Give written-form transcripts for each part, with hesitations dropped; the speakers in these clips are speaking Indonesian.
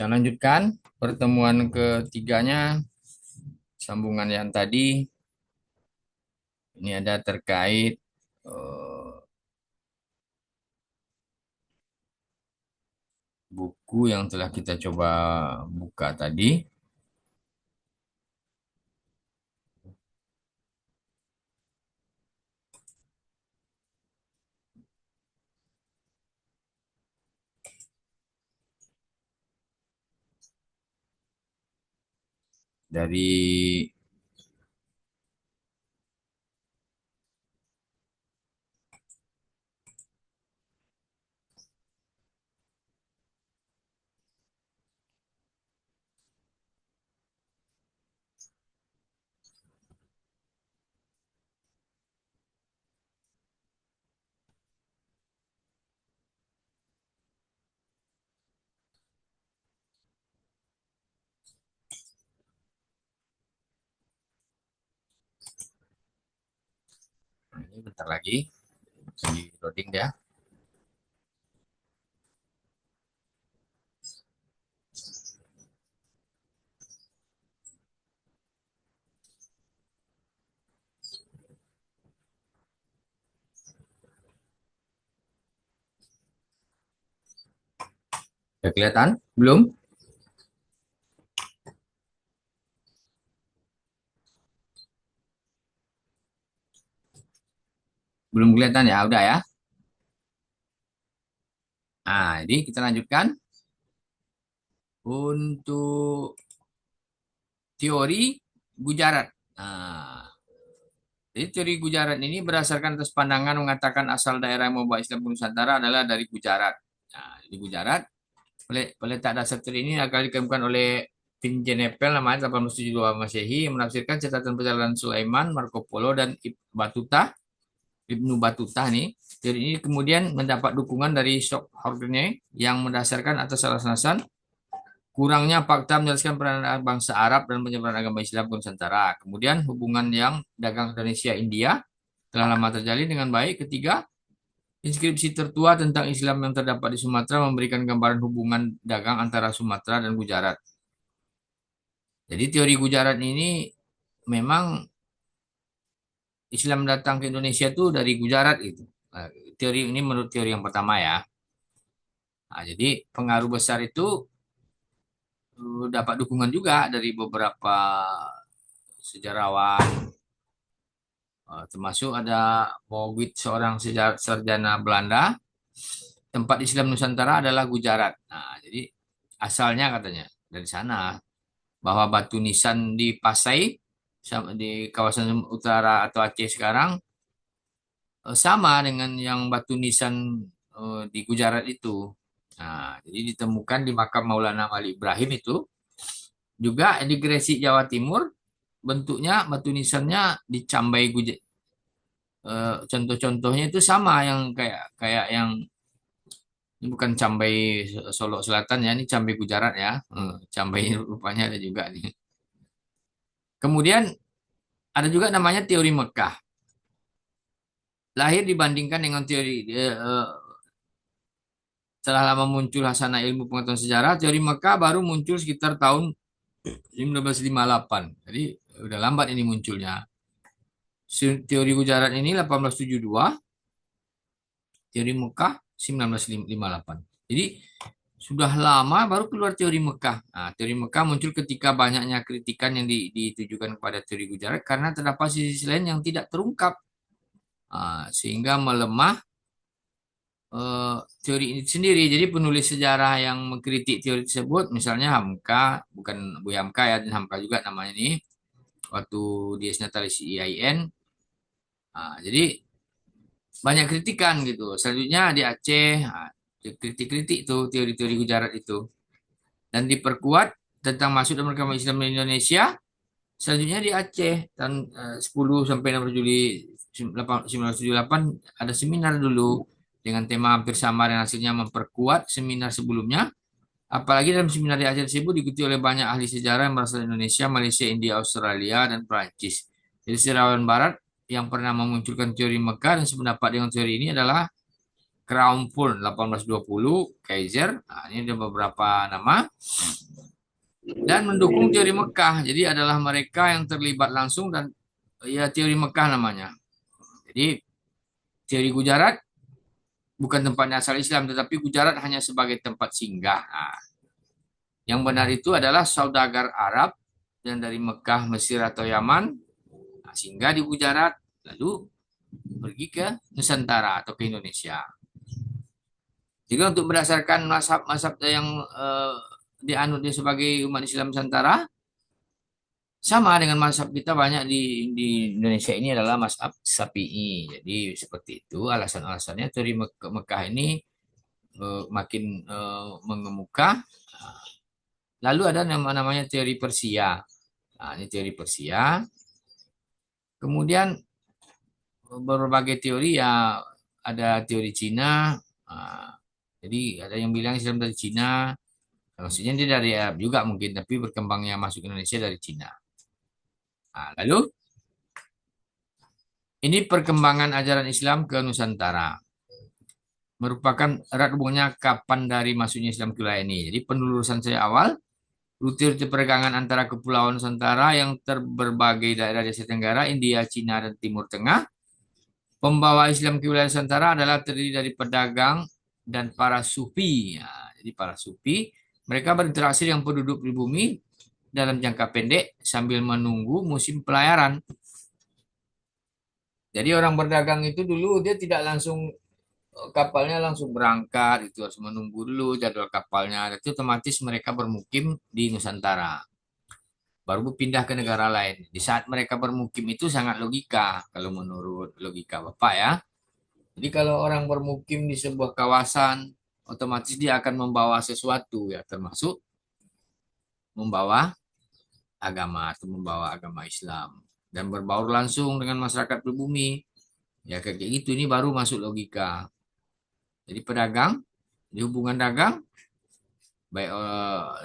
Kita lanjutkan pertemuan ketiganya, sambungan yang tadi. Ini ada terkait buku yang telah kita coba buka tadi. Dari ini bentar lagi di loading ya. Sudah kelihatan? Belum? Belum kelihatan ya? Udah ya. Nah, jadi kita lanjutkan untuk teori Gujarat. Nah, jadi teori Gujarat ini berdasarkan atas pandangan mengatakan asal daerah yang membawa Islam ke Nusantara adalah dari Gujarat. Nah, di Gujarat, peletak dasar teori ini akan dikemukakan oleh Pinjenepel namanya 1872 Masehi yang menafsirkan catatan perjalanan Sulaiman, Marco Polo, dan Ibnu Batuta nih. Teori ini kemudian mendapat dukungan dari Shockhorne yang mendasarkan atas alasan kurangnya fakta menjelaskan peranan bangsa Arab dan penyebaran agama Islam ke Nusantara. Kemudian hubungan yang dagang Indonesia-India telah lama terjalin dengan baik. Ketiga, inskripsi tertua tentang Islam yang terdapat di Sumatera memberikan gambaran hubungan dagang antara Sumatera dan Gujarat. Jadi teori Gujarat ini memang Islam datang ke Indonesia itu dari Gujarat itu. Nah, teori ini menurut teori yang pertama ya. Nah, jadi pengaruh besar itu dapat dukungan juga dari beberapa sejarawan, termasuk ada Bogwit, seorang sarjana Belanda. Tempat Islam Nusantara adalah Gujarat. Nah, jadi asalnya katanya dari sana, bahwa batu nisan di Pasai di kawasan utara atau Aceh sekarang sama dengan yang batu nisan di Gujarat itu. Nah, jadi ditemukan di makam Maulana Malik Ibrahim itu juga di Gresik Jawa Timur, bentuknya batu nisannya dicambai contoh-contohnya itu sama yang kayak kayak yang ini bukan cambai Solo Selatan ya, ini cambai Gujarat ya. Cambai rupanya ada juga nih. Kemudian ada juga namanya teori Mekah. Lahir dibandingkan dengan teori setelah lama muncul hasanah ilmu pengetahuan sejarah, teori Mekah baru muncul sekitar tahun 1958. Jadi udah lambat ini munculnya. Teori Gujarat ini 1872, teori Mekah 1958. Jadi sudah lama baru keluar teori Mekah. Nah, teori Mekah muncul ketika banyaknya kritikan yang ditujukan kepada teori Gujarat karena terdapat sisi lain yang tidak terungkap. Sehingga melemah teori ini sendiri. Jadi penulis sejarah yang mengkritik teori tersebut, misalnya Hamka, bukan Bu Hamka ya, dan Hamka juga namanya ini, waktu dia Natalis IAIN. Jadi banyak kritikan gitu. Selanjutnya di Aceh, kritik-kritik itu teori-teori Gujarat itu. Dan diperkuat tentang masuk dan beragama Islam di Indonesia. Selanjutnya di Aceh tahun 10 sampai 16 Juli 1978 ada seminar dulu dengan tema hampir sama dan hasilnya memperkuat seminar sebelumnya. Apalagi dalam seminar di Aceh tersebut diikuti oleh banyak ahli sejarah yang berasal dari Indonesia, Malaysia, India, Australia, dan Perancis. Jadi sejarawan Barat yang pernah memunculkan teori Mekah dan sependapat dengan teori ini adalah Crown pun 1820, Kaiser. Nah, ini ada beberapa nama. Dan mendukung teori Mekah. Jadi adalah mereka yang terlibat langsung dan ya teori Mekah namanya. Jadi teori Gujarat bukan tempatnya asal Islam, tetapi Gujarat hanya sebagai tempat singgah. Nah, yang benar itu adalah saudagar Arab yang dari Mekah, Mesir atau Yaman, nah, singgah di Gujarat, lalu pergi ke Nusantara atau ke Indonesia. Jadi untuk berdasarkan mazhab-mazhab yang dianutnya sebagai umat Islam Nusantara, sama dengan mazhab kita banyak di Indonesia ini adalah mazhab Syafi'i. Jadi seperti itu alasan-alasannya teori Mekah ini makin mengemuka. Lalu ada namanya teori Persia. Nah, ini teori Persia. Kemudian berbagai teori ya, ada teori Cina. Nah, jadi ada yang bilang Islam dari Cina. Maksudnya dia dari Arab juga mungkin, tapi berkembangnya masuk Indonesia dari Cina. Nah, lalu ini perkembangan ajaran Islam ke Nusantara. Merupakan erat hubungannya kapan dari masuknya Islam ke wilayah ini. Jadi penelusuran saya awal, rute-rute perdagangan antara kepulauan Nusantara yang berbagai daerah di Asia Tenggara, India, Cina, dan Timur Tengah. Pembawa Islam ke wilayah Nusantara adalah terdiri dari pedagang dan para sufi. Ya, jadi para sufi, mereka berinteraksi dengan penduduk pribumi dalam jangka pendek sambil menunggu musim pelayaran. Jadi orang berdagang itu dulu dia tidak langsung kapalnya langsung berangkat, itu harus menunggu dulu jadwal kapalnya. Itu otomatis mereka bermukim di Nusantara. Baru berpindah ke negara lain. Di saat mereka bermukim itu sangat logika, kalau menurut logika Bapak ya. Jadi kalau orang bermukim di sebuah kawasan, otomatis dia akan membawa sesuatu ya, termasuk membawa agama atau membawa agama Islam dan berbaur langsung dengan masyarakat pribumi. Ya kayak gitu ini baru masuk logika. Jadi pedagang, di hubungan dagang baik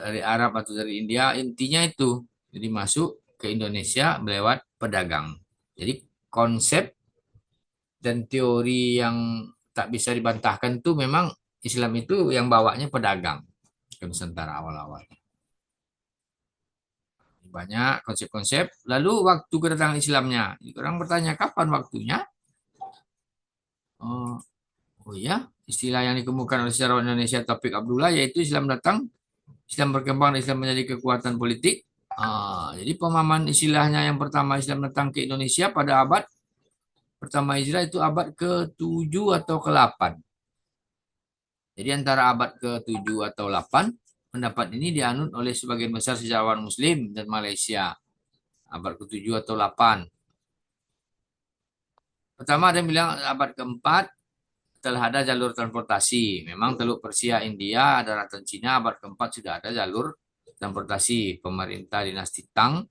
dari Arab atau dari India intinya itu. Jadi masuk ke Indonesia melewat pedagang. Jadi konsep dan teori yang tak bisa dibantahkan tuh memang Islam itu yang bawanya pedagang ke Nusantara awal-awal. Banyak konsep-konsep. Lalu waktu kedatangan Islamnya. Orang bertanya kapan waktunya? Oh, oh ya, istilah yang dikemukakan oleh sejarawan Indonesia Taufik Abdullah yaitu Islam datang, Islam berkembang, dan Islam menjadi kekuatan politik. Jadi pemahaman istilahnya yang pertama Islam datang ke Indonesia pada abad pertama Hijrah itu abad ke-7 atau ke-8. Jadi antara abad ke-7 atau 8, pendapat ini dianut oleh sebagian besar sejarawan Muslim dan Malaysia. Abad ke-7 atau 8. Pertama ada yang bilang abad ke-4 telah ada jalur transportasi. Memang Teluk Persia, India, daratan Cina, abad ke-4 sudah ada jalur transportasi. Pemerintah dinasti Tang.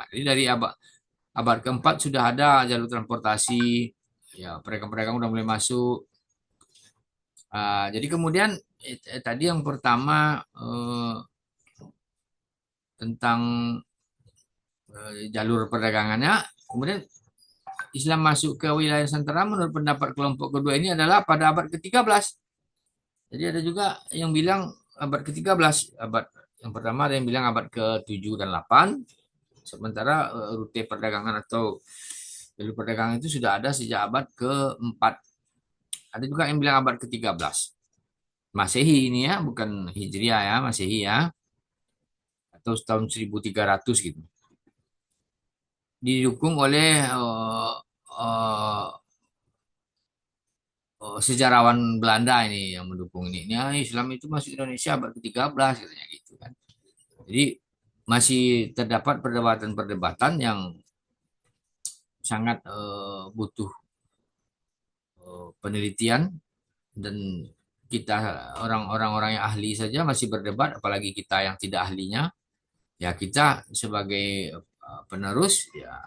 Jadi dari abad ke-4 sudah ada jalur transportasi. Ya, pedagang-pedagang udah mulai masuk. Jadi kemudian tadi yang pertama tentang jalur perdagangannya, kemudian Islam masuk ke wilayah Nusantara menurut pendapat kelompok kedua ini adalah pada abad ke-13. Jadi ada juga yang bilang abad ke-13, abad yang pertama ada yang bilang abad ke-7 dan 8. Sementara rute perdagangan atau jalur perdagangan itu sudah ada sejak abad ke-4. Ada juga yang bilang abad ke-13. Masehi ini ya, bukan Hijriah ya, Masehi ya. Atau tahun 1300 gitu. Didukung oleh uh, sejarawan Belanda ini yang mendukung ini. Ini Islam itu masuk Indonesia abad ke-13 katanya gitu kan. Jadi masih terdapat perdebatan-perdebatan yang sangat butuh penelitian dan kita orang-orang yang ahli saja masih berdebat apalagi kita yang tidak ahlinya. Ya kita sebagai penerus ya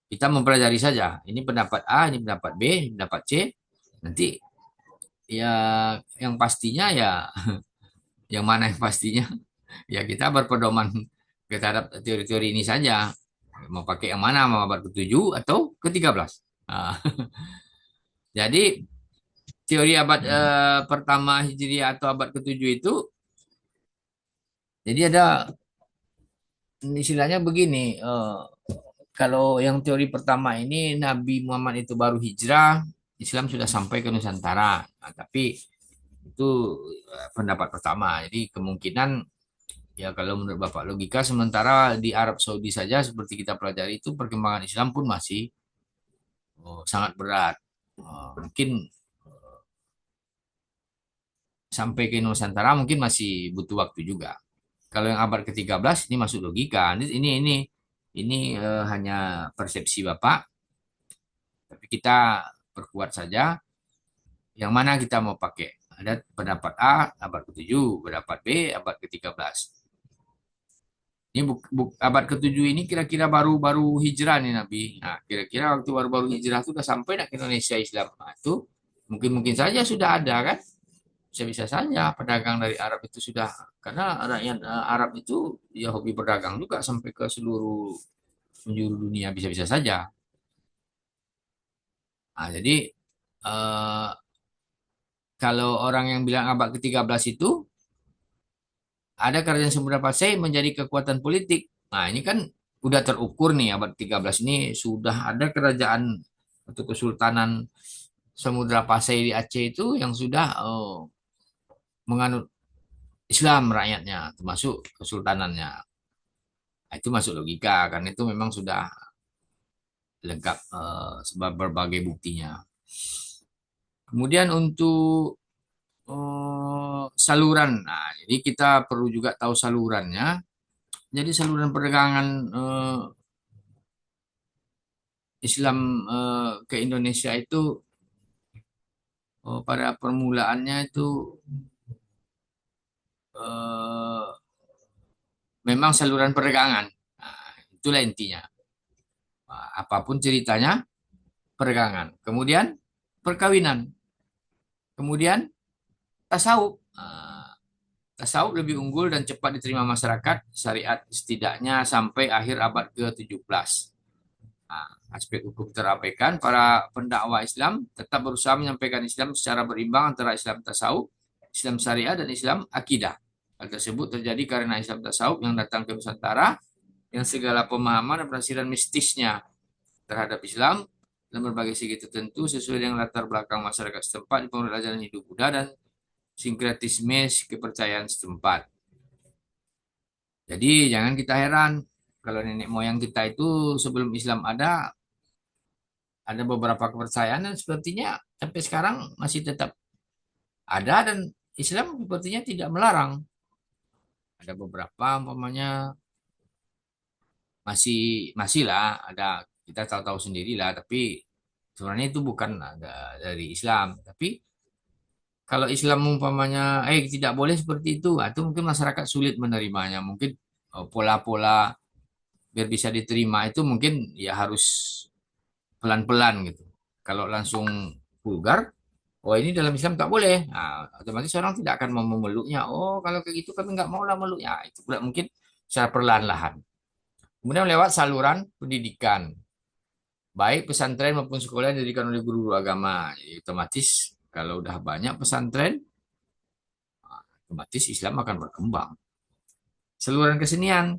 kita mempelajari saja. Ini pendapat A, ini pendapat B, ini pendapat C. Nanti ya yang pastinya ya yang mana yang pastinya ya kita berpedoman terhadap teori-teori ini saja. Mau pakai yang mana, mau abad ke-7 atau ke-13. Nah, jadi teori abad pertama Hijriah atau abad ke-7 itu, jadi ada istilahnya begini, kalau yang teori pertama ini Nabi Muhammad itu baru hijrah, Islam sudah sampai ke Nusantara. Nah, tapi itu pendapat pertama. Jadi kemungkinan ya kalau menurut Bapak logika sementara di Arab Saudi saja seperti kita pelajari itu perkembangan Islam pun masih sangat berat. Mungkin sampai ke Nusantara mungkin masih butuh waktu juga. Kalau yang abad ke-13 ini masuk logika. Ini hanya persepsi Bapak, tapi kita perkuat saja yang mana kita mau pakai. Ada pendapat A abad ke-7, pendapat B abad ke-13. Ini abad ke-7 ini kira-kira baru-baru hijrah nih Nabi. Nah, kira-kira waktu baru-baru hijrah itu sudah sampai nak ke Indonesia Islam. Nah, itu mungkin-mungkin saja sudah ada kan. Bisa-bisa saja pedagang dari Arab itu sudah, karena rakyat Arab itu ya hobi berdagang juga sampai ke seluruh penjuru dunia, bisa-bisa saja. Nah, jadi eh, kalau orang yang bilang abad ke-13 itu ada kerajaan Samudra Pasai menjadi kekuatan politik. Nah, ini kan udah terukur nih abad 13 ini sudah ada kerajaan atau kesultanan Samudra Pasai di Aceh itu yang sudah menganut Islam rakyatnya, termasuk kesultanannya. Nah, itu masuk logika karena itu memang sudah lengkap sebab berbagai buktinya. Kemudian untuk saluran, nah jadi kita perlu juga tahu salurannya. Jadi saluran perdagangan Islam ke Indonesia itu pada permulaannya itu eh, memang saluran perdagangan. Nah, itulah intinya. Nah, apapun ceritanya, perdagangan. Kemudian perkawinan. Kemudian tasawuf. Nah, tasawuf lebih unggul dan cepat diterima masyarakat syariat setidaknya sampai akhir abad ke-17. Nah, aspek hukum terabaikan, para pendakwah Islam tetap berusaha menyampaikan Islam secara berimbang antara Islam tasawuf, Islam syariah, dan Islam akidah. Hal tersebut terjadi karena Islam tasawuf yang datang ke Nusantara yang segala pemahaman dan penafsiran mistisnya terhadap Islam dan berbagai segi tertentu sesuai dengan latar belakang masyarakat setempat di penurut ajaran hidup Buddha dan sinkretisme kepercayaan setempat. Jadi jangan kita heran kalau nenek moyang kita itu sebelum Islam ada beberapa kepercayaan dan sepertinya sampai sekarang masih tetap ada dan Islam sepertinya tidak melarang. Ada beberapa umpamanya masih masih lah ada, kita tahu-tahu sendiri lah, tapi sebenarnya itu bukan ada dari Islam. Tapi kalau Islam umpamanya tidak boleh seperti itu mungkin masyarakat sulit menerimanya. Mungkin pola-pola biar bisa diterima itu mungkin ya harus pelan-pelan gitu. Kalau langsung vulgar, oh ini dalam Islam tak boleh. Nah, otomatis orang tidak akan mau memeluknya. Oh, kalau kayak gitu kami nggak mau lah meluknya. Itu pula mungkin secara perlahan-lahan. Kemudian lewat saluran pendidikan, baik pesantren maupun sekolah yang didirikan oleh guru agama. Jadi, otomatis kalau udah banyak pesantren, otomatis Islam akan berkembang. Saluran kesenian.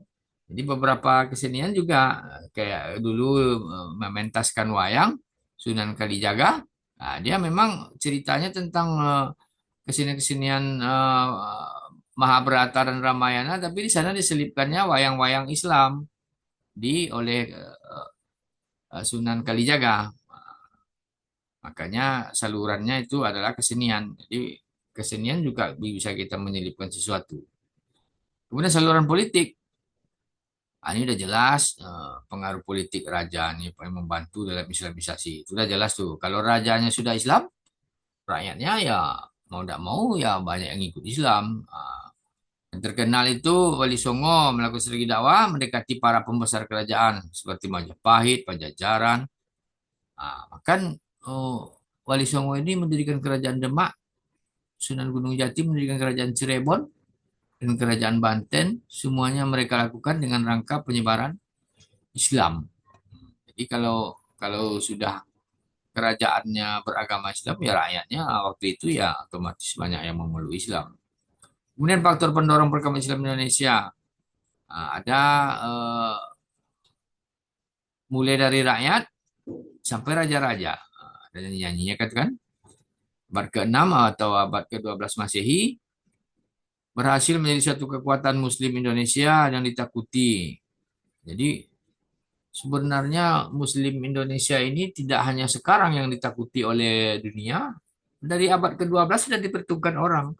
Jadi beberapa kesenian juga kayak dulu mementaskan wayang Sunan Kalijaga. Nah, dia memang ceritanya tentang kesenian-kesenian Mahabharata dan Ramayana, tapi di sana diselipkannya wayang-wayang Islam oleh Sunan Kalijaga. Makanya salurannya itu adalah kesenian. Jadi kesenian juga bisa kita menyelipkan sesuatu. Kemudian saluran politik. Ini udah jelas pengaruh politik raja ini yang membantu dalam Islamisasi. Itu udah jelas tuh. Kalau rajanya sudah Islam, rakyatnya ya mau tidak mau ya banyak yang ikut Islam. Yang terkenal itu Wali Songo melakukan strategi dakwah mendekati para pembesar kerajaan seperti Majapahit, Pajajaran. Bahkan Wali Songo ini mendirikan kerajaan Demak, Sunan Gunung Jati mendirikan kerajaan Cirebon, dan kerajaan Banten. Semuanya mereka lakukan dengan rangka penyebaran Islam. Jadi kalau kalau sudah kerajaannya beragama Islam, ya rakyatnya waktu itu ya otomatis banyak yang memeluk Islam. Kemudian faktor pendorong perkembangan Islam di Indonesia. Ada mulai dari rakyat sampai raja-raja. Ada nyanyinya kan? Abad ke-6 atau abad ke-12 Masehi berhasil menjadi satu kekuatan Muslim Indonesia yang ditakuti. Jadi sebenarnya Muslim Indonesia ini tidak hanya sekarang yang ditakuti oleh dunia, dari abad ke-12 sudah diperhitungkan orang.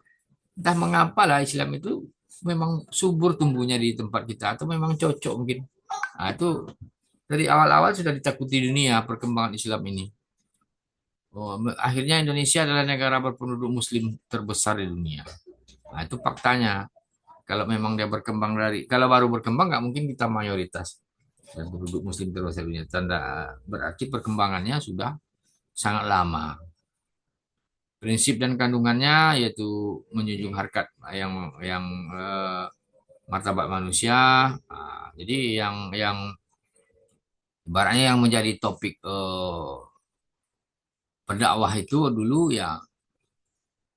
Entah mengapa lah Islam itu memang subur tumbuhnya di tempat kita atau memang cocok mungkin. Nah, itu dari awal-awal sudah ditakuti dunia perkembangan Islam ini. Oh, akhirnya Indonesia adalah negara berpenduduk Muslim terbesar di dunia. Nah, itu faktanya. Kalau memang dia berkembang kalau baru berkembang nggak mungkin kita mayoritas dan penduduk Muslim terbesar di dunia. Tanda berarti perkembangannya sudah sangat lama. Prinsip dan kandungannya yaitu menjunjung harkat yang martabat manusia. Jadi yang ibaratnya yang menjadi topik pendakwah itu dulu ya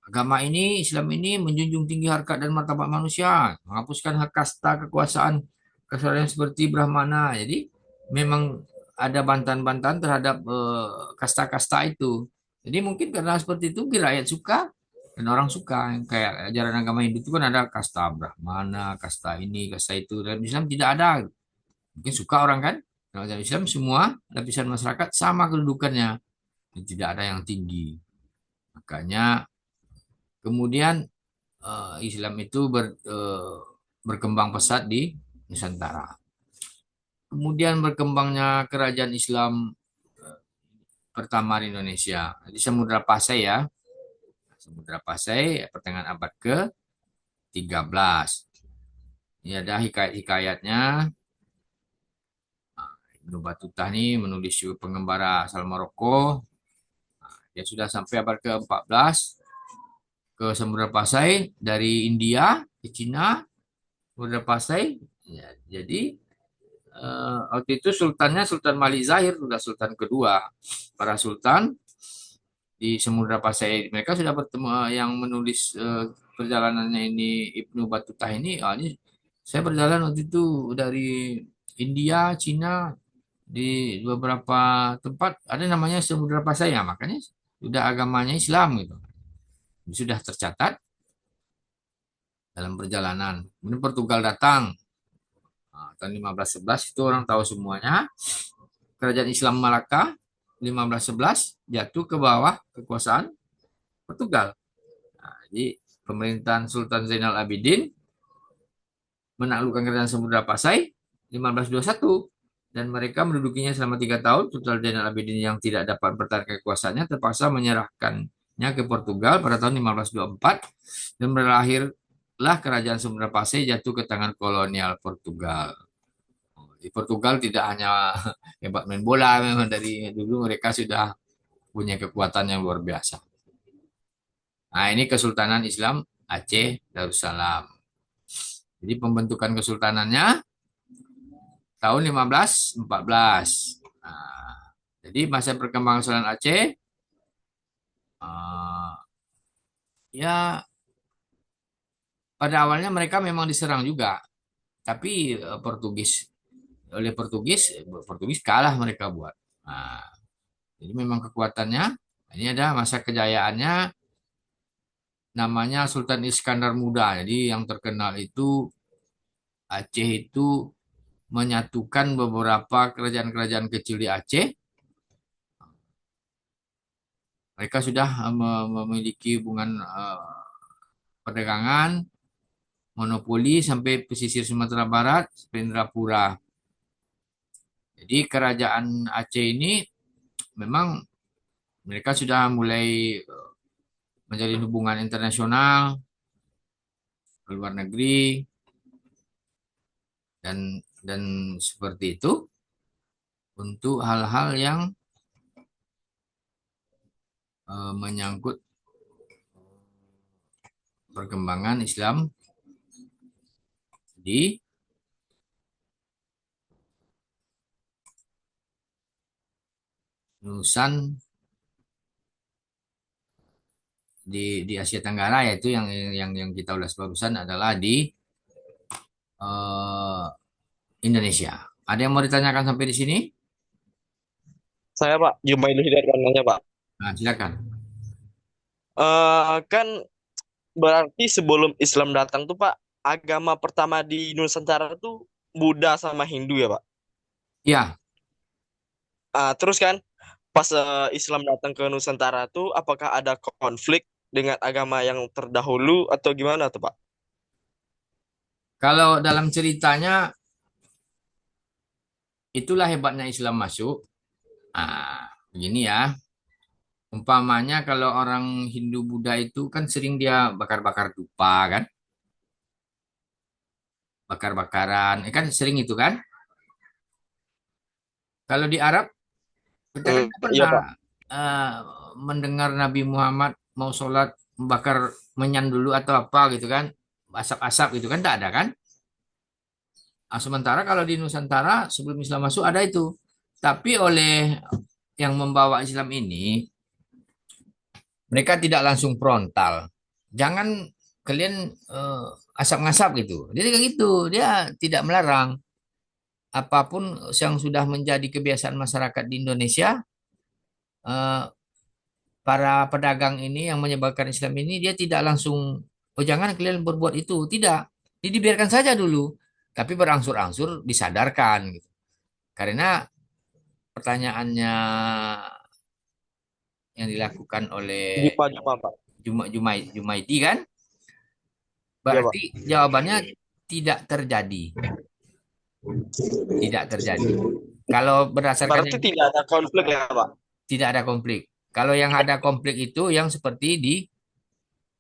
agama ini, Islam ini menjunjung tinggi harkat dan martabat manusia, menghapuskan hak kasta, kekuasaan, kesetaraan seperti Brahmana. Jadi memang ada bantahan-bantahan terhadap kasta-kasta itu. Jadi mungkin karena seperti itu, mungkin rakyat suka dan orang suka. Yang kayak ajaran agama Hindu itu kan ada kasta Brahmana, kasta ini, kasta itu. Dalam Islam tidak ada. Mungkin suka orang kan? Dalam Islam semua lapisan masyarakat sama kedudukannya. Tidak ada yang tinggi. Makanya kemudian Islam itu berkembang pesat di Nusantara. Kemudian berkembangnya kerajaan Islam pertama di Indonesia. Di Samudra Pasai ya. Samudra Pasai pertengahan abad ke-13. Ini ada hikayat-hikayatnya. Ibnu Battuta ini menulis pengembara asal Maroko. Dia sudah sampai abad ke-14 ke Samudra Pasai dari India ke Cina, Samudra Pasai. Ya, jadi waktu itu sultannya Sultan Malik Zahir, sudah sultan kedua. Para sultan di Samudra Pasai mereka sudah bertemu yang menulis perjalanannya ini Ibnu Battuta ini. Ini saya berjalan waktu itu dari India, Cina di beberapa tempat ada namanya Samudra Pasai ya, makanya sudah agamanya Islam gitu. Sudah tercatat dalam perjalanan. Kemudian Portugal datang. Tahun 1511 itu orang tahu semuanya. Kerajaan Islam Malaka 1511 jatuh ke bawah kekuasaan Portugal. Jadi pemerintahan Sultan Zainal Abidin menaklukkan kerajaan Samudra Pasai 1521 dan mereka mendudukinya selama 3 tahun. Sultan Zainal Abidin yang tidak dapat bertahan kekuasaannya terpaksa menyerahkannya ke Portugal pada tahun 1524 dan berakhirlah kerajaan Samudra Pasai jatuh ke tangan kolonial Portugal. Di Portugal tidak hanya hebat main bola, memang dari dulu mereka sudah punya kekuatan yang luar biasa. Nah, ini Kesultanan Islam Aceh Darussalam. Jadi pembentukan kesultanannya tahun 1514. Nah, jadi masa perkembangan Sultan Aceh uh, ya pada awalnya mereka memang diserang juga, tapi Portugis kalah mereka buat. Nah, jadi memang kekuatannya ini ada masa kejayaannya namanya Sultan Iskandar Muda. Jadi yang terkenal itu Aceh itu menyatukan beberapa kerajaan-kerajaan kecil di Aceh. Mereka sudah memiliki hubungan perdagangan, monopoli sampai pesisir Sumatera Barat, sampai Indrapura. Jadi kerajaan Aceh ini memang mereka sudah mulai menjalin hubungan internasional ke luar negeri dan seperti itu untuk hal-hal yang menyangkut perkembangan Islam di Nusantara. di Asia Tenggara, yaitu yang kita ulas barusan adalah di eh, Indonesia. Ada yang mau ditanyakan sampai di sini? Saya Pak, Jumaidi dari nanya Pak. Nah, silakan. Kan berarti sebelum Islam datang tuh Pak, agama pertama di Nusantara tuh Buddha sama Hindu ya Pak. Ya, Terus kan pas Islam datang ke Nusantara tuh, apakah ada konflik dengan agama yang terdahulu atau gimana tuh Pak? kalau dalam ceritanya itulah hebatnya Islam masuk. Begini ya. Umpamanya kalau orang Hindu Buddha itu kan sering dia bakar-bakar dupa kan, bakar-bakaran, kan sering itu kan. Kalau di Arab kita kan nggak Iya pernah Pak. eh, mendengar Nabi Muhammad mau sholat membakar menyan dulu atau apa gitu kan, asap-asap gitu kan, tidak ada kan. Sementara kalau di Nusantara sebelum Islam masuk ada itu, tapi oleh yang membawa Islam ini mereka tidak langsung frontal. Jangan kalian asap ngasap gitu. Dia kayak gitu, dia tidak melarang apapun yang sudah menjadi kebiasaan masyarakat di Indonesia. eh, para pedagang ini yang menyebarkan Islam ini dia tidak langsung, oh jangan kalian berbuat itu, tidak. Jadi dibiarkan saja dulu, tapi berangsur-angsur disadarkan gitu. Karena pertanyaannya yang dilakukan oleh Jumpa Pak. Jumaidi kan, Iya berarti Pak. jawabannya tidak terjadi, tidak terjadi. Kalau berdasarkan Berarti yang tidak ada konflik ya Pak? tidak ada konflik. Kalau yang ada konflik itu yang seperti di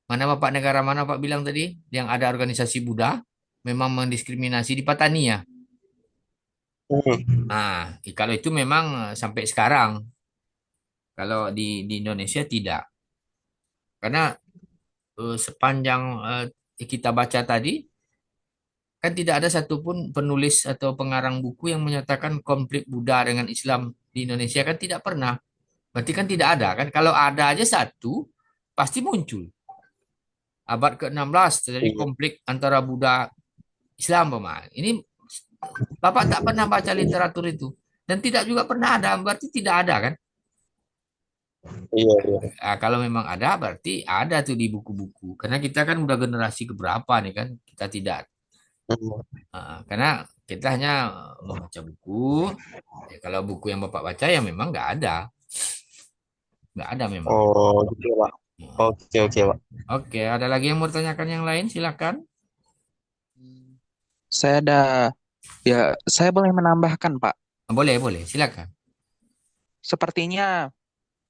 mana Bapak, negara mana Pak bilang tadi, yang ada organisasi Buddha memang mendiskriminasi di Patania. Hmm. Kalau itu memang sampai sekarang. Kalau di Indonesia tidak. Karena sepanjang kita baca tadi, kan tidak ada satupun penulis atau pengarang buku yang menyatakan konflik Buddha dengan Islam di Indonesia, kan tidak pernah. Berarti kan tidak ada kan? Kalau ada aja satu, pasti muncul. Abad ke-16 terjadi Iya. konflik antara Buddha Islam, Pak. Ini Bapak tak pernah baca literatur itu. Dan tidak juga pernah ada, berarti tidak ada kan? Iya, iya. Kalau memang ada, berarti ada tuh di buku-buku. Karena kita kan udah generasi keberapa nih kan? Kita tidak. Hmm. Karena kita hanya membaca buku. Ya, kalau buku yang Bapak baca ya memang nggak ada. Nggak ada memang. Oh, gitu ya, Pak. Nah, Oke, oke, Pak. oke, ada lagi yang mau ditanyakan yang lain? Silakan. Saya ada, ya, saya boleh menambahkan, Pak. Boleh, boleh. Silakan. Sepertinya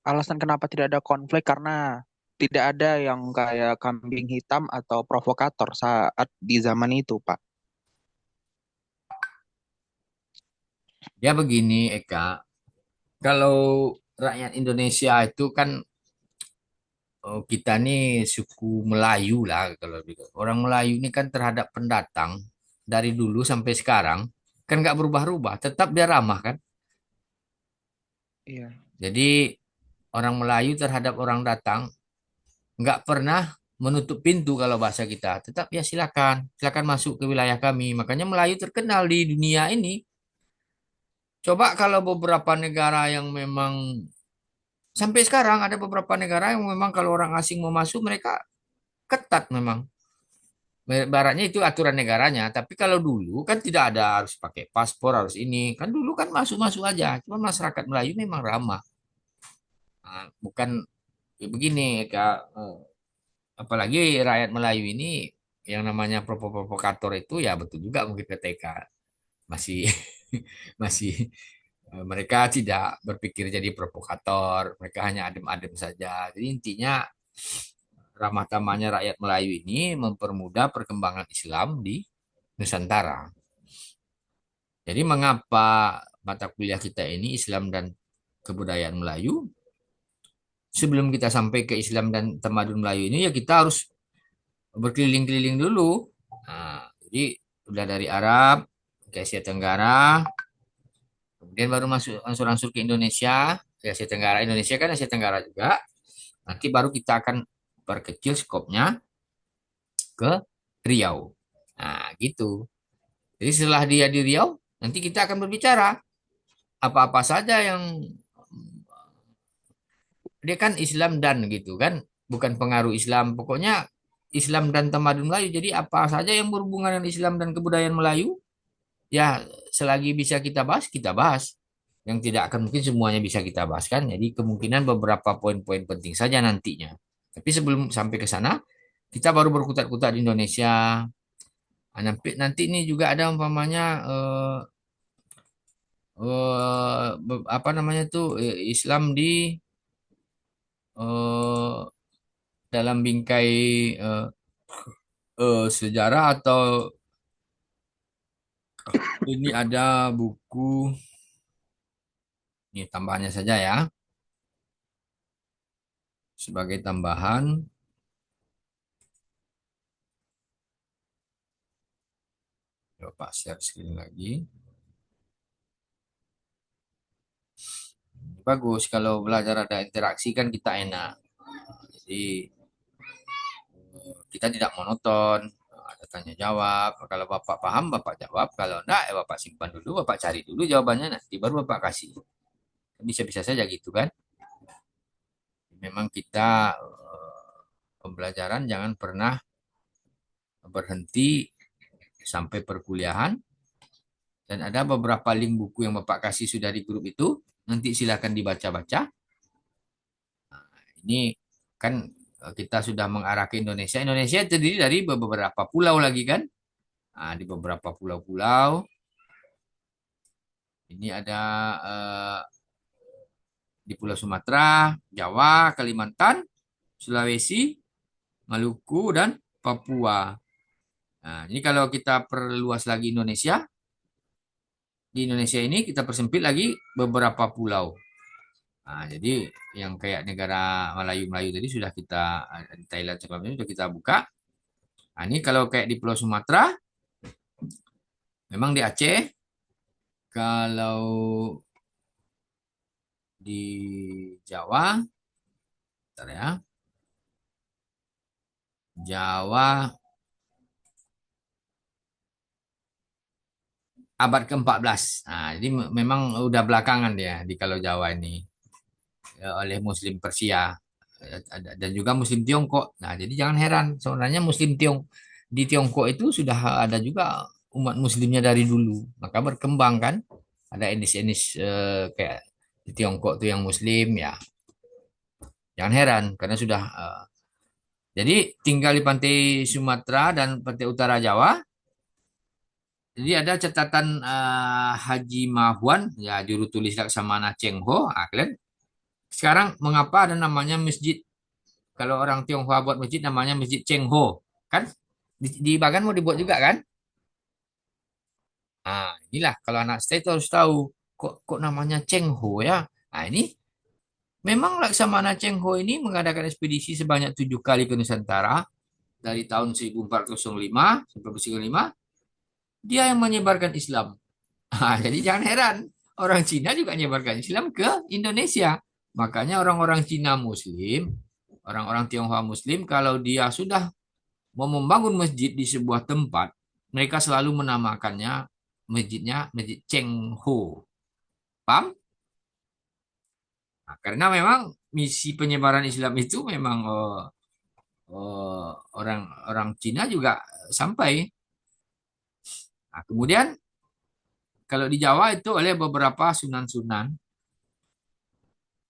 alasan kenapa tidak ada konflik karena tidak ada yang kayak kambing hitam atau provokator saat di zaman itu, Pak. Ya begini, Eka. Kalau rakyat Indonesia itu kan kita nih suku Melayu lah kalau gitu. Orang Melayu ini kan terhadap pendatang dari dulu sampai sekarang kan nggak berubah-ubah, tetap dia ramah kan. Iya. Jadi orang Melayu terhadap orang datang nggak pernah menutup pintu kalau bahasa kita. Tetap ya silakan, silakan masuk ke wilayah kami. Makanya Melayu terkenal di dunia ini. Coba kalau beberapa negara yang memang sampai sekarang ada beberapa negara yang memang kalau orang asing mau masuk mereka ketat memang. Baratnya itu aturan negaranya. Tapi kalau dulu kan tidak ada harus pakai paspor, harus ini. Kan dulu kan masuk-masuk aja. Cuma masyarakat Melayu memang ramah. Bukan ya begini, Kak. Apalagi rakyat Melayu ini yang namanya provokator itu ya betul juga mungkin ketika masih masih mereka tidak berpikir jadi provokator, mereka hanya adem-adem saja. Jadi intinya ramah tamahnya rakyat Melayu ini mempermudah perkembangan Islam di Nusantara. Jadi mengapa mata kuliah kita ini Islam dan kebudayaan Melayu? Sebelum kita sampai ke Islam dan tamadun Melayu ini ya kita harus berkeliling-keliling dulu. Jadi udah dari Arab ke Asia Tenggara, kemudian baru masuk langsung ke Indonesia, ke Asia Tenggara. Indonesia kan Asia Tenggara juga. Nanti baru kita akan perkecil skopnya ke Riau. Nah, gitu. Jadi setelah dia di Riau, nanti kita akan berbicara apa-apa saja yang dia kan Islam dan gitu kan, bukan pengaruh Islam. Pokoknya Islam dan tamadun Melayu. Jadi apa saja yang berhubungan dengan Islam dan kebudayaan Melayu, ya selagi bisa kita bahas, kita bahas. Yang tidak akan mungkin semuanya bisa kita bahas kan. Jadi kemungkinan beberapa poin-poin penting saja nantinya. Tapi sebelum sampai ke sana, kita baru berkutat-kutat di Indonesia. Nanti ini juga ada umpamanya apa namanya tuh Islam di eh, dalam bingkai eh, sejarah atau ini ada buku ini tambahannya saja ya sebagai tambahan. Coba share screen lagi. Bagus kalau belajar ada interaksi kan kita enak. Jadi kita tidak monoton. Ada tanya jawab. Kalau Bapak paham, Bapak jawab. Kalau enggak, Bapak simpan dulu, Bapak cari dulu jawabannya nanti baru Bapak kasih. Bisa-bisa saja gitu kan. Memang kita pembelajaran jangan pernah berhenti sampai perkuliahan. Dan ada beberapa link buku yang Bapak kasih sudah di grup itu. Nanti silakan dibaca-baca. Ini kan kita sudah mengarah ke Indonesia. Indonesia terdiri dari beberapa pulau lagi kan. Nah, di beberapa pulau-pulau. Ini ada di Pulau Sumatera, Jawa, Kalimantan, Sulawesi, Maluku, dan Papua. Nah, ini kalau kita perluas lagi Indonesia, di Indonesia ini kita persempit lagi beberapa pulau. Nah, jadi yang kayak negara Melayu-Melayu tadi sudah kita, di Thailand sebelumnya sudah kita buka. Nah, ini kalau kayak di Pulau Sumatera, memang di Aceh, kalau di Jawa, bentar ya, Jawa abad ke-14. Nah, jadi memang udah belakangan dia di kalau Jawa ini oleh Muslim Persia dan juga Muslim Tiongkok. Nah, jadi jangan heran sebenarnya Muslim di Tiongkok itu sudah ada juga umat Muslimnya dari dulu. Maka berkembang kan. Ada etnis-etnis kayak di Tiongkok tuh yang Muslim ya. Jangan heran karena sudah jadi tinggal di pantai Sumatera dan pantai utara Jawa. Jadi ada catatan Haji Mahwan, ya juru tulis Laksamana Cheng Ho. Kalian sekarang mengapa ada namanya masjid? Kalau orang Tionghoa buat masjid namanya Masjid Cheng Ho, kan? Di Bagan mau dibuat juga kan? Inilah kalau anak saya itu harus tahu kok namanya Cheng Ho ya. Ini memang Laksamana Cheng Ho ini mengadakan ekspedisi sebanyak 7 kali ke Nusantara dari tahun 1405 sampai 1405. Dia yang menyebarkan Islam. Jadi jangan heran orang Cina juga menyebarkan Islam ke Indonesia. Makanya orang-orang Cina Muslim, orang-orang Tionghoa Muslim, kalau dia sudah mau membangun masjid di sebuah tempat, mereka selalu menamakannya masjidnya Masjid Cheng Ho. Paham? Nah, karena memang misi penyebaran Islam itu memang orang-orang Cina juga sampai. Nah, kemudian kalau di Jawa itu oleh beberapa sunan-sunan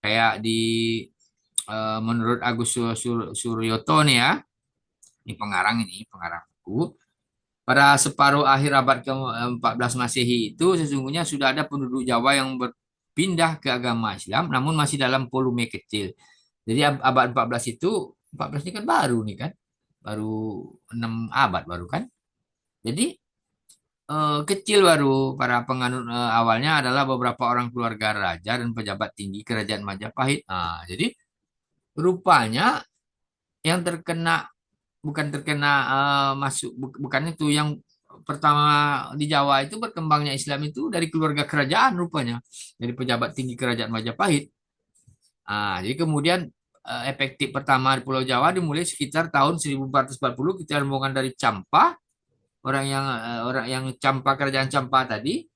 kayak di menurut Agus Suryoto nih ya, ini pengarang buku. Pada separuh akhir abad ke-14 Masehi itu sesungguhnya sudah ada penduduk Jawa yang berpindah ke agama Islam namun masih dalam volume kecil. Jadi abad 14 itu 14 ini kan baru nih kan. Baru 6 abad baru kan. Jadi kecil baru para penganut awalnya adalah beberapa orang keluarga raja dan pejabat tinggi kerajaan Majapahit. Jadi rupanya yang terkena bukan terkena bukan itu yang pertama di Jawa itu berkembangnya Islam itu dari keluarga kerajaan rupanya dari pejabat tinggi kerajaan Majapahit. Jadi kemudian efektif pertama di Pulau Jawa dimulai sekitar tahun 1440. Kita rombongan dari Campa, orang yang Campa, kerajaan Campa tadi.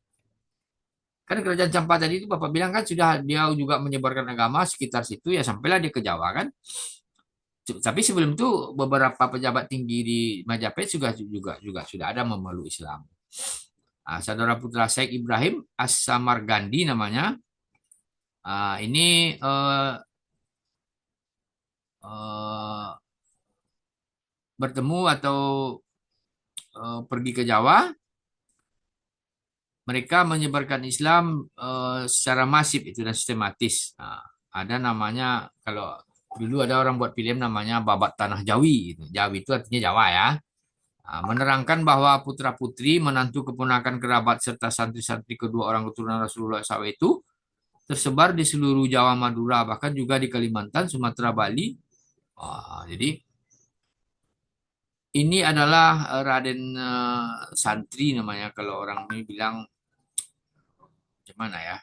Kan kerajaan Campa tadi itu Bapak bilang kan sudah dia juga menyebarkan agama sekitar situ ya, sampailah dia ke Jawa kan. Tapi sebelum itu beberapa pejabat tinggi di Majapahit juga juga juga sudah ada memeluk Islam. Saudara putra Syekh Ibrahim As-Samargandi namanya. Ini bertemu atau pergi ke Jawa. Mereka menyebarkan Islam secara masif itu dan sistematis. Ada namanya, kalau dulu ada orang buat film namanya Babat Tanah Jawi. Gitu. Jawi itu artinya Jawa ya. Menerangkan bahwa putra-putri, menantu, keponakan, kerabat, serta santri-santri kedua orang keturunan Rasulullah SAW itu tersebar di seluruh Jawa, Madura, bahkan juga di Kalimantan, Sumatera, Bali. Jadi ini adalah Raden Santri namanya, kalau orang ini bilang gimana ya.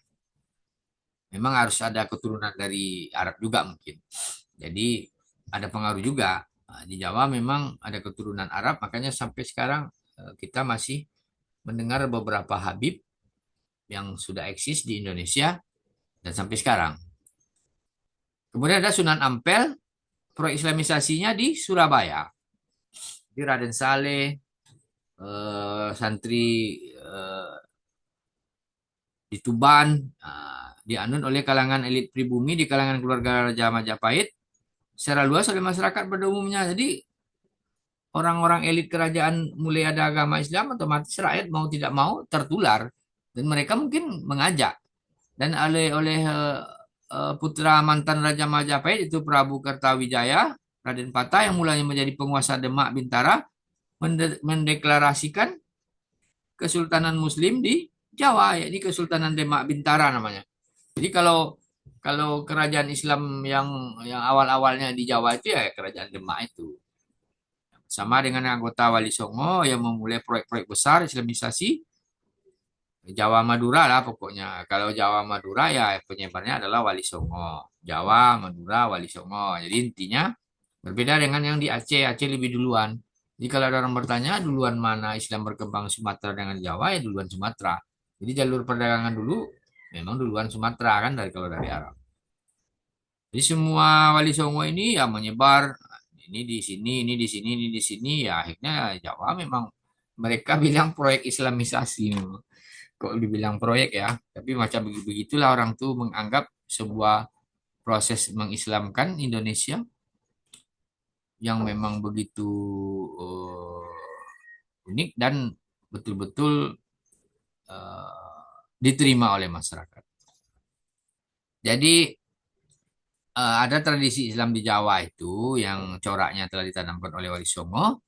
Memang harus ada keturunan dari Arab juga mungkin. Jadi ada pengaruh juga. Di Jawa memang ada keturunan Arab, makanya sampai sekarang kita masih mendengar beberapa Habib yang sudah eksis di Indonesia dan sampai sekarang. Kemudian ada Sunan Ampel, proyek Islamisasinya di Surabaya. Di Raden Saleh, santri di Tuban, dianut oleh kalangan elit pribumi di kalangan keluarga Raja Majapahit secara luas oleh masyarakat pada umumnya. Jadi orang-orang elit kerajaan mulai ada agama Islam, otomatis rakyat mau tidak mau tertular dan mereka mungkin mengajak. Dan oleh putra mantan Raja Majapahit itu Prabu Kertawijaya, Raden Patah yang mulanya menjadi penguasa Demak Bintara, mendeklarasikan Kesultanan Muslim di Jawa, yakni Kesultanan Demak Bintara namanya. Jadi kalau kerajaan Islam yang awal-awalnya di Jawa itu ya kerajaan Demak itu. Sama dengan anggota Wali Songo yang memulai proyek-proyek besar Islamisasi Jawa Madura lah pokoknya. Kalau Jawa Madura ya penyebarnya adalah Wali Songo. Jawa, Madura, Wali Songo. Jadi intinya berbeda dengan yang di Aceh. Aceh lebih duluan. Jadi kalau ada orang bertanya duluan mana Islam berkembang Sumatera dengan Jawa, ya duluan Sumatera. Jadi jalur perdagangan dulu memang duluan Sumatera kan dari Arab. Jadi semua Wali Songo ini ya menyebar, ini di sini, ini di sini, ini di sini, ya akhirnya Jawa memang mereka bilang proyek Islamisasi memang. Kok dibilang proyek ya, tapi macam begitulah orang tuh menganggap sebuah proses mengislamkan Indonesia yang memang begitu unik dan betul-betul diterima oleh masyarakat. Jadi ada tradisi Islam di Jawa itu yang coraknya telah ditanamkan oleh Wali Songo.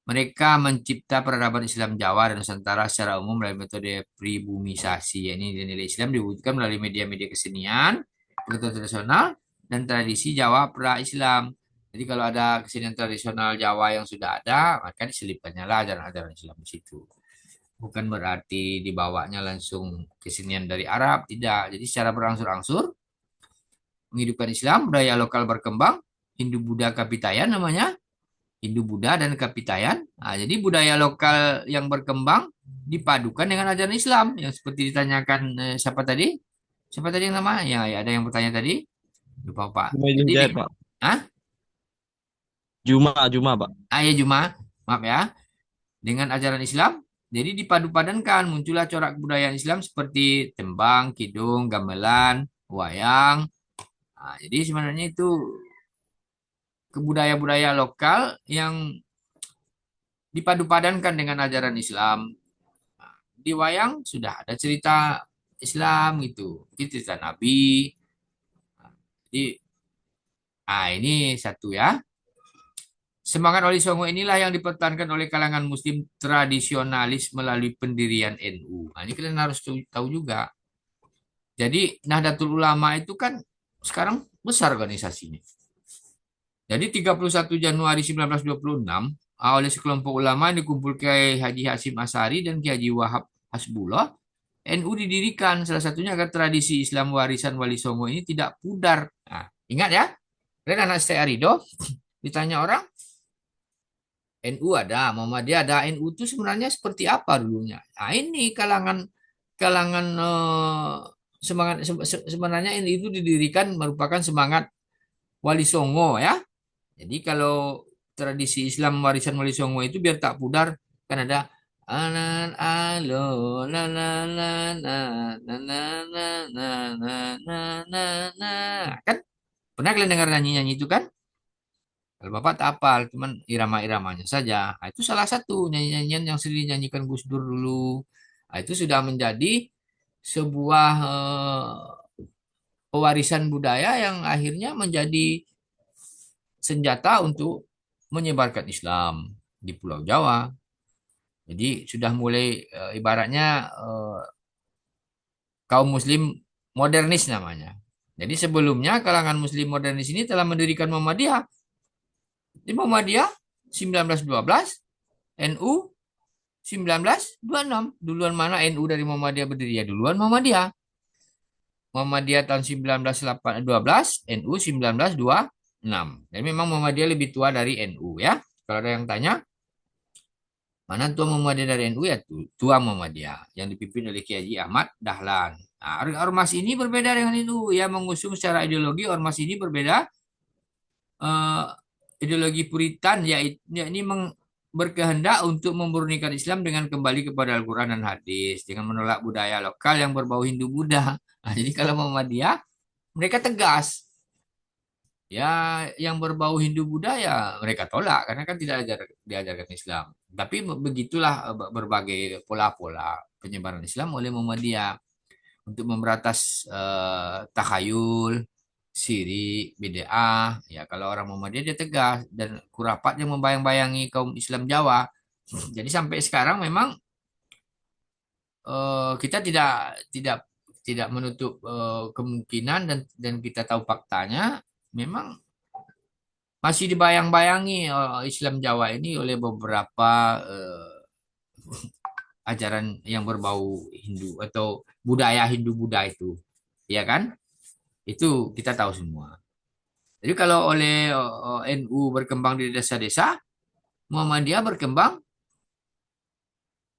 Mereka mencipta peradaban Islam Jawa dan Nusantara secara umum melalui metode pribumisasi. Ini nilai Islam diwujudkan melalui media-media kesenian, pengetahuan tradisional, dan tradisi Jawa pra-Islam. Jadi kalau ada kesenian tradisional Jawa yang sudah ada, maka diselipkannya lah ajaran-ajaran Islam di situ. Bukan berarti dibawanya langsung kesenian dari Arab, tidak. Jadi secara berangsur-angsur menghidupkan Islam, budaya lokal berkembang, Hindu-Buddha Kapitayan namanya, Hindu-Buddha dan Kapitayan. Jadi budaya lokal yang berkembang dipadukan dengan ajaran Islam yang seperti ditanyakan siapa tadi? Siapa tadi yang nama? Ya, ada yang bertanya tadi. Lupa Pak. Jumajat, Pak. Hah? Juma, Pak. Ya Juma. Maaf ya. Dengan ajaran Islam, jadi dipadu-padankan muncullah corak kebudayaan Islam seperti tembang, kidung, gamelan, wayang. Jadi sebenarnya itu kebudayaan-budaya lokal yang dipadu-padankan dengan ajaran Islam. Di wayang sudah ada cerita Islam gitu, cerita Nabi. Jadi, ini satu ya. Semangat Wali Songo inilah yang dipertahankan oleh kalangan Muslim tradisionalis melalui pendirian NU. Ini kalian harus tahu juga. Jadi Nahdlatul Ulama itu kan sekarang besar organisasinya. Jadi 31 Januari 1926 oleh sekelompok ulama yang dikumpul Kiai Haji Hasyim Asy'ari dan Kiai Haji Wahab Hasbullah, NU didirikan salah satunya agar tradisi Islam warisan Wali Songo ini tidak pudar. Ingat ya, Dan anak saya Arido ditanya orang, NU ada, Muhammadiyah ada, NU itu sebenarnya seperti apa dulunya? Nah, ini kalangan kalangan semangat sebenarnya NU itu didirikan merupakan semangat Wali Songo ya. Jadi kalau tradisi Islam warisan Wali Songo itu biar tak pudar kan ada anan alo la la la na na na na na na na na na kan pernah kalian dengar nyanyi-nyanyi itu kan? Kalau Bapak tak hafal, cuman irama-iramanya saja. Nah, itu salah satu nyanyi-nyanyian yang sering dinyanyikan Gus Dur dulu. Nah, itu sudah menjadi sebuah pewarisan budaya yang akhirnya menjadi senjata untuk menyebarkan Islam di Pulau Jawa. Jadi sudah mulai ibaratnya kaum Muslim modernis namanya. Jadi sebelumnya kalangan Muslim modernis ini telah mendirikan Muhammadiyah. Di Muhammadiyah 1912, NU 1926. Duluan mana NU dari Muhammadiyah berdiri? Ya duluan Muhammadiyah. Muhammadiyah tahun 1912, NU 1926. Jadi memang Muhammadiyah lebih tua dari NU ya. Kalau ada yang tanya, mana tua Muhammadiyah dari NU ya tua Muhammadiyah yang dipimpin oleh Kiai Haji Ahmad Dahlan. Nah, ormas ini berbeda dengan NU. Ya mengusung secara ideologi ormas ini berbeda eh, ideologi Puritan yakni berkehendak untuk memurnikan Islam dengan kembali kepada Al-Quran dan hadis dengan menolak budaya lokal yang berbau Hindu Buddha. Nah, jadi kalau Muhammadiyah mereka tegas ya yang berbau Hindu Buddha ya mereka tolak karena kan tidak diajarkan Islam. Tapi begitulah berbagai pola-pola penyebaran Islam oleh Muhammadiyah untuk memberantas takhayul, syirik, bid'ah. Ya kalau orang Muhammadiyah dia tegas dan kurapat yang membayang-bayangi kaum Islam Jawa. Jadi sampai sekarang memang kita tidak tidak menutup kemungkinan dan kita tahu faktanya memang masih dibayang-bayangi Islam Jawa ini oleh beberapa ajaran yang berbau Hindu atau budaya Hindu Buddha itu, ya kan? Itu kita tahu semua. Jadi kalau oleh NU berkembang di desa-desa, Muhammadiyah berkembang